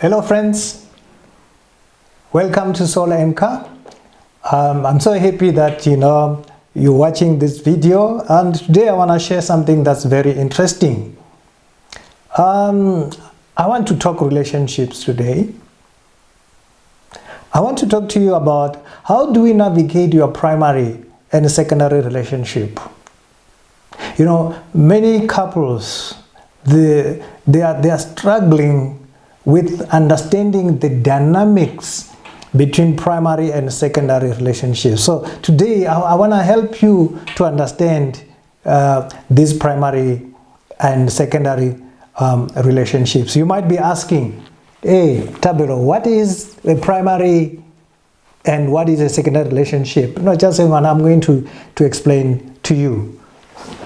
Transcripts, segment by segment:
Hello friends, welcome to Soul Anchor. I'm so happy that you're watching this video, and today I want to share something that's very interesting. I want to talk relationships today. I want to talk to you about how do we navigate your primary and secondary relationship. Many couples, they are struggling with understanding the dynamics between primary and secondary relationships. So today I want to help you to understand these primary and secondary relationships. You might be asking, hey Thabelo, what is a primary and what is a secondary relationship? Not just one, I'm going to explain to you.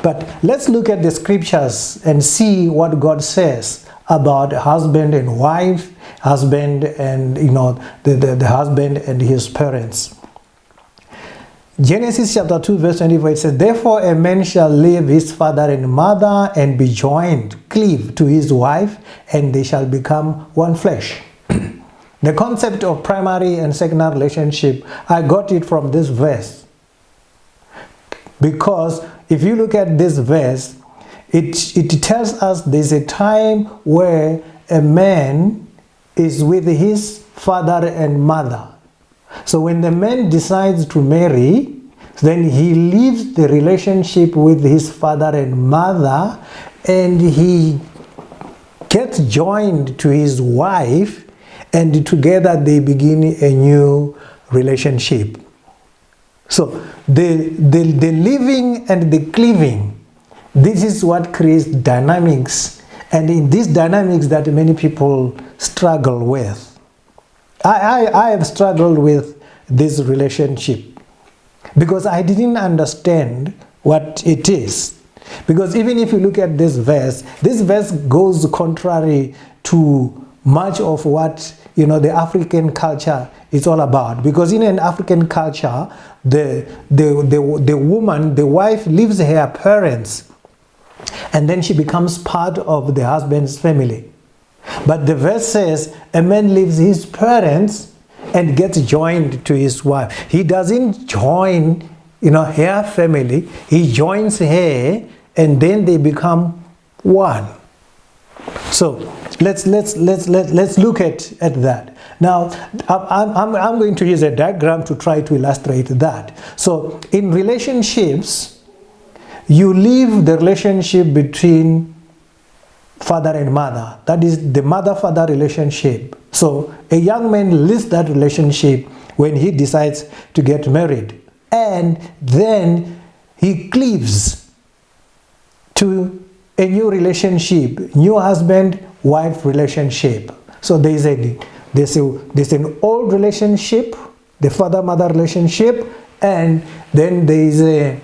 But let's look at the scriptures and see what God says about husband and wife, husband and the husband and his parents. Genesis chapter 2 verse 24, it says, therefore a man shall leave his father and mother and be joined, cleave to his wife, and they shall become one flesh. The concept of primary and secondary relationship, I got it from this verse. Because if you look at this verse, it tells us there's a time where a man is with his father and mother. So when the man decides to marry, then he leaves the relationship with his father and mother and he gets joined to his wife, and together they begin a new relationship. So the living and the cleaving, this is what creates dynamics, and in these dynamics that many people struggle with. I have struggled with this relationship because I didn't understand what it is. Because even if you look at this verse goes contrary to much of what the African culture is all about. Because in an African culture, the woman, the wife, leaves her parents and then she becomes part of the husband's family. But the verse says a man leaves his parents and gets joined to his wife. He doesn't join her family, he joins her and then they become one. So let's look at that. Now I'm going to use a diagram to try to illustrate that. So in relationships, you leave the relationship between father and mother. That is the mother-father relationship. So a young man leaves that relationship when he decides to get married. And then he cleaves to a new relationship, new husband-wife relationship. So there's an old relationship, the father-mother relationship, and then there is a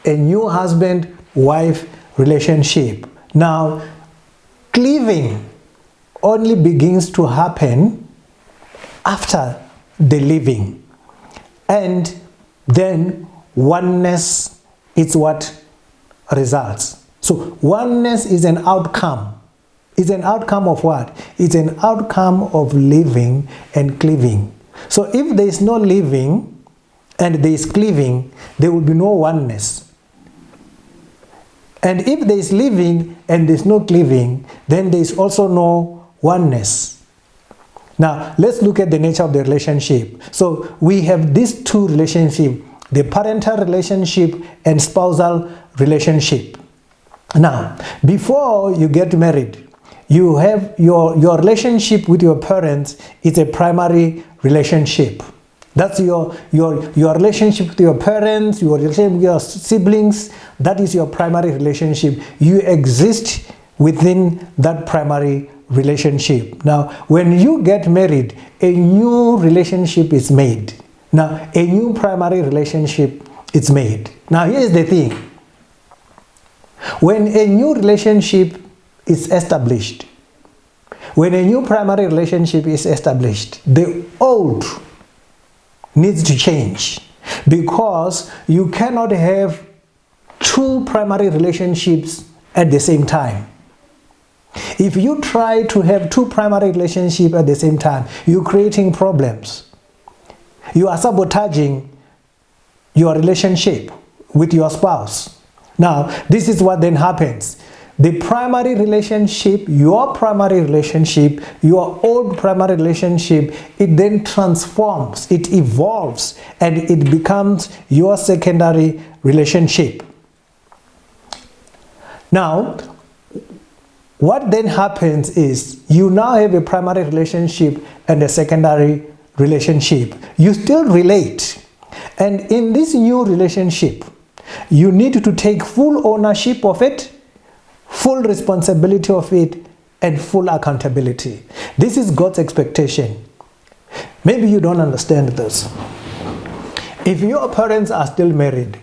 new husband-wife relationship. Now, cleaving only begins to happen after the living, and then oneness is what results. So oneness is an outcome. It's an outcome of what? It's an outcome of living and cleaving. So if there is no living and there is cleaving, there will be no oneness. And if there is living and there is no cleaving, then there is also no oneness. Now, let's look at the nature of the relationship. So we have these two relationships, the parental relationship and spousal relationship. Now, before you get married, you have your relationship with your parents is a primary relationship. That's your relationship with your parents, your relationship with your siblings. That is your primary relationship. You exist within that primary relationship. Now, when you get married, a new relationship is made. Now, a new primary relationship is made. Now, here's the thing. When a new relationship is established, when a new primary relationship is established, the old needs to change, because you cannot have two primary relationships at the same time. If you try to have two primary relationships at the same time, you're creating problems. You are sabotaging your relationship with your spouse. Now, this is what then happens. The primary relationship, your old primary relationship, it then transforms, it evolves, and it becomes your secondary relationship. Now, what then happens is you now have a primary relationship and a secondary relationship. You still relate. And in this new relationship, you need to take full ownership of it, full responsibility of it, and full accountability. This is God's expectation. Maybe you don't understand this. If your parents are still married,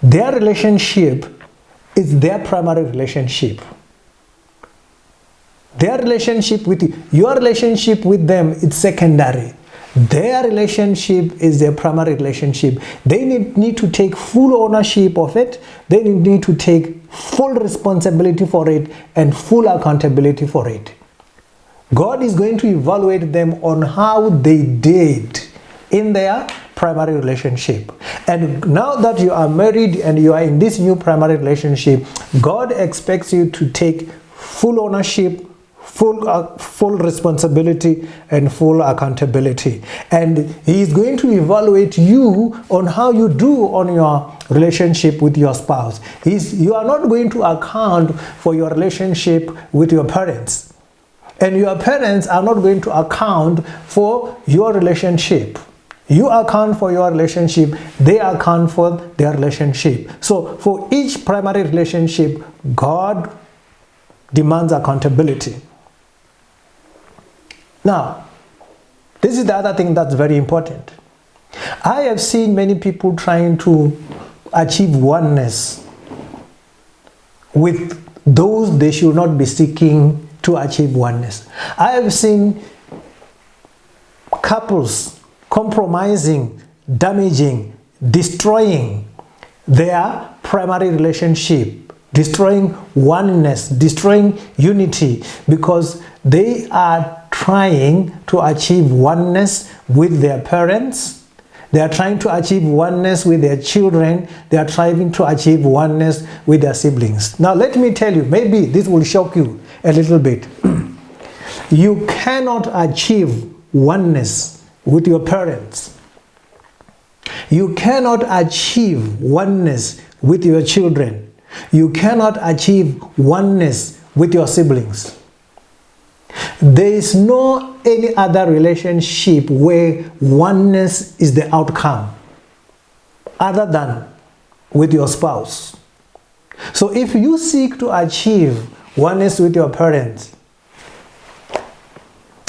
their relationship is their primary relationship. Their relationship with you, your relationship with them is secondary. Their relationship is their primary relationship. They need to take full ownership of it. They need to take full responsibility for it and full accountability for it. God is going to evaluate them on how they did in their primary relationship. And now that you are married and you are in this new primary relationship, God expects you to take full ownership, full responsibility, and full accountability. And He is going to evaluate you on how you do on your relationship with your spouse. You are not going to account for your relationship with your parents. And your parents are not going to account for your relationship. You account for your relationship, they account for their relationship. So for each primary relationship, God demands accountability. Now, this is the other thing that's very important. I have seen many people trying to achieve oneness with those they should not be seeking to achieve oneness. I have seen couples compromising, damaging, destroying their primary relationship, destroying oneness, destroying unity, because they are trying to achieve oneness with their parents. They are trying to achieve oneness with their children. They are trying to achieve oneness with their siblings. Now let me tell you, maybe this will shock you a little bit. You cannot achieve oneness with your parents. You cannot achieve oneness with your children. You cannot achieve oneness with your siblings. There is no any other relationship where oneness is the outcome other than with your spouse. So if you seek to achieve oneness with your parents,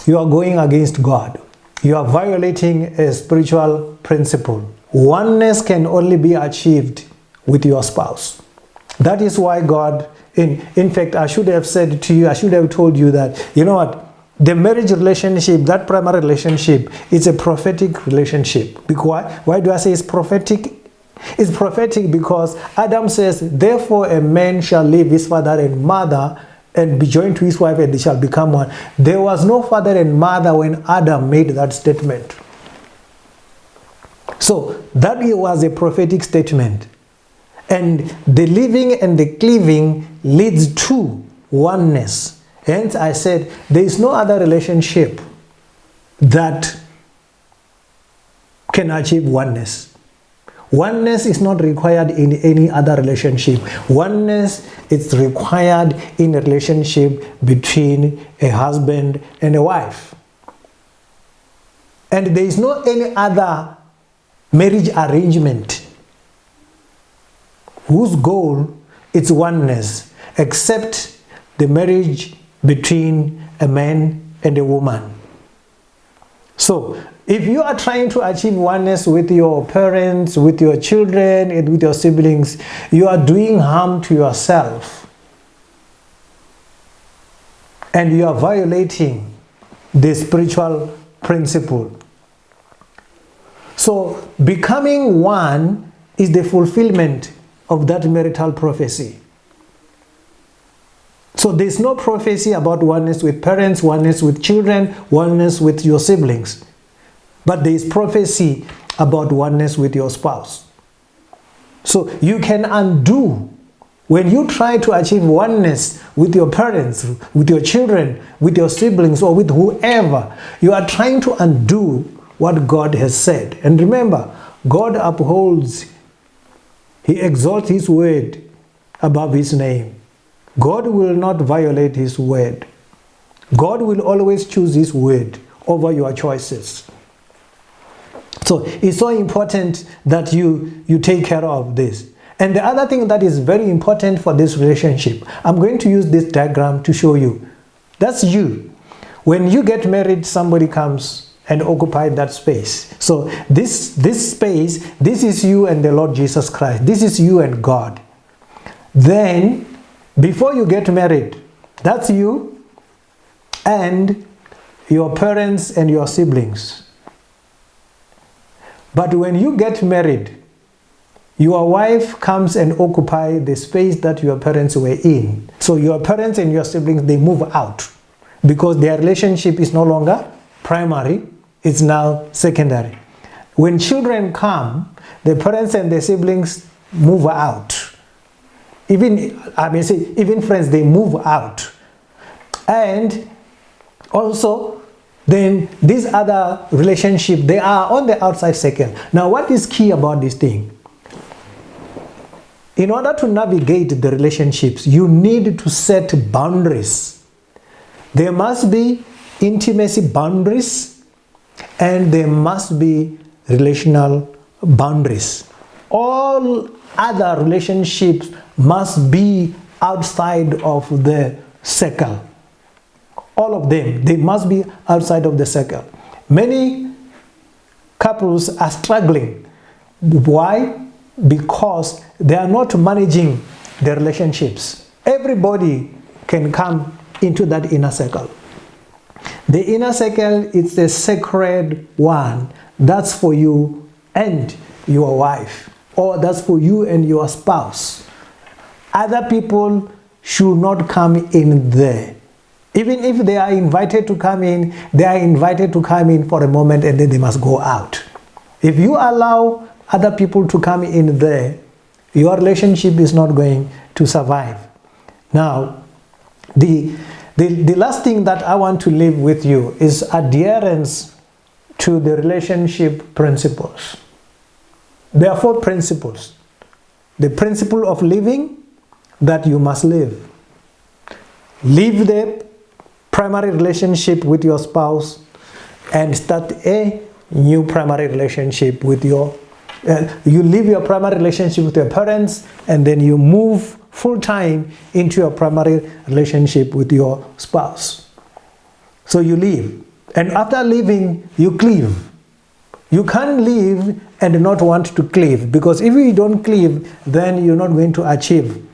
you are going against God. You are violating a spiritual principle. Oneness can only be achieved with your spouse. That is why God, in fact, I should have said to you, I should have told you that, you know what, the marriage relationship, that primary relationship, is a prophetic relationship. Because why do I say it's prophetic? It's prophetic because Adam says, therefore a man shall leave his father and mother and be joined to his wife, and they shall become one. There was no father and mother when Adam made that statement. So that was a prophetic statement. And the living and the cleaving leads to oneness. Hence I said there is no other relationship that can achieve oneness. Oneness is not required in any other relationship. Oneness is required in a relationship between a husband and a wife. And there is no any other marriage arrangement whose goal is oneness except the marriage between a man and a woman. So if you are trying to achieve oneness with your parents, with your children, and with your siblings, you are doing harm to yourself. And you are violating the spiritual principle. So becoming one is the fulfillment of that marital prophecy. So there's no prophecy about oneness with parents, oneness with children, oneness with your siblings. But there is prophecy about oneness with your spouse. So you can undo when you try to achieve oneness with your parents, with your children, with your siblings, or with whoever. You are trying to undo what God has said. And remember, God upholds, He exalts His word above His name. God will not violate His word. God will always choose His word over your choices. So it's so important that you take care of this. And the other thing that is very important for this relationship, I'm going to use this diagram to show you. That's you. When you get married, somebody comes and occupies that space. So this space, this is you and the Lord Jesus Christ. This is you and God. Then, before you get married, that's you and your parents and your siblings. But when you get married, your wife comes and occupies the space that your parents were in. So your parents and your siblings, they move out because their relationship is no longer primary, it's now secondary. When children come, the parents and the siblings move out. Even friends, they move out. And also, then these other relationships, they are on the outside circle. Now, what is key about this thing? In order to navigate the relationships, you need to set boundaries. There must be intimacy boundaries and there must be relational boundaries. All other relationships must be outside of the circle. All of them, they must be outside of the circle. Many couples are struggling. Why? Because they are not managing their relationships. Everybody can come into that inner circle. The inner circle is the sacred one. That's for you and your wife, or that's for you and your spouse. Other people should not come in there. Even if they are invited to come in, they are invited to come in for a moment and then they must go out. If you allow other people to come in there, your relationship is not going to survive. Now, the last thing that I want to leave with you is adherence to the relationship principles. There are 4 principles. The principle of living, that you must live. Leave the primary relationship with your spouse and start a new primary relationship with your you leave your primary relationship with your parents and then you move full-time into your primary relationship with your spouse. So you leave, and after leaving, you cleave. You can't leave and not want to cleave, because if you don't cleave, then you're not going to achieve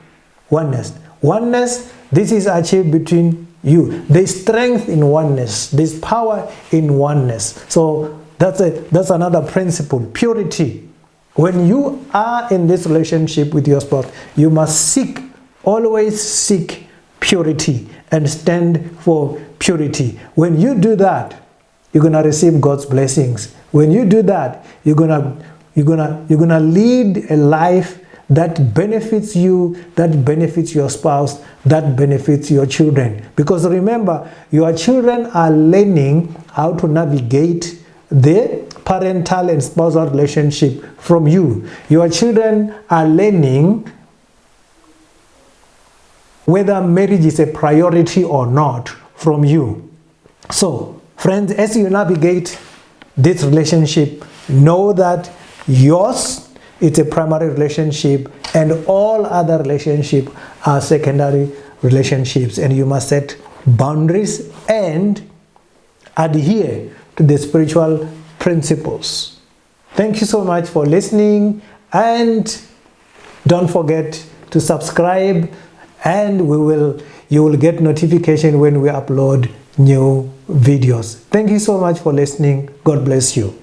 oneness. Oneness, this is achieved between you. There's strength in oneness. There's power in oneness. So that's another principle. Purity. When you are in this relationship with your spouse, you must always seek purity and stand for purity. When you do that, you're gonna receive God's blessings. When you do that, you're gonna lead a life that benefits you, that benefits your spouse, that benefits your children. Because remember, your children are learning how to navigate the parental and spousal relationship from you. Your children are learning whether marriage is a priority or not from you. So, friends, as you navigate this relationship, know that yours is a primary relationship and all other relationships are secondary relationships, and you must set boundaries and adhere to the spiritual principles. Thank you so much for listening, and don't forget to subscribe, and you will get notification when we upload new videos. Thank you so much for listening. God bless you.